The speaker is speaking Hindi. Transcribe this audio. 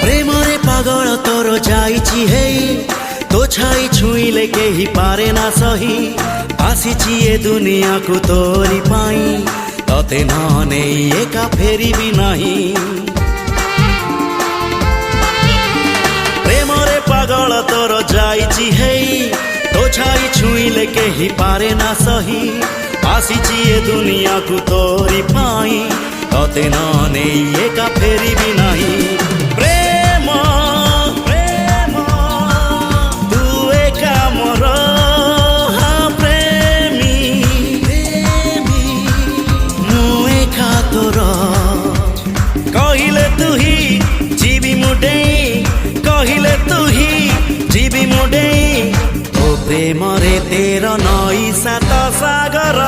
प्रेमरे पागल तोर जाइछि हे तो छाई छुईले केही पारे ना सही आसीछि ए दुनिया को तोरी पाई तते नने एका फेरिबी नाही प्रेमरे पागल तोर जाइछि हे तो छाई छुईले केही पारे ना सही आसीछि ए दुनिया को तोरी पाई तते नने एका फेरिबी नाही प्रेम प्रेम तू एका मोर हाँ प्रेमी प्रेमी मु एका तोर कहिले तू ही जीवी मुडे कहिले तू ही जीवी मुडे तो प्रेम रे तेर नई सात सागर।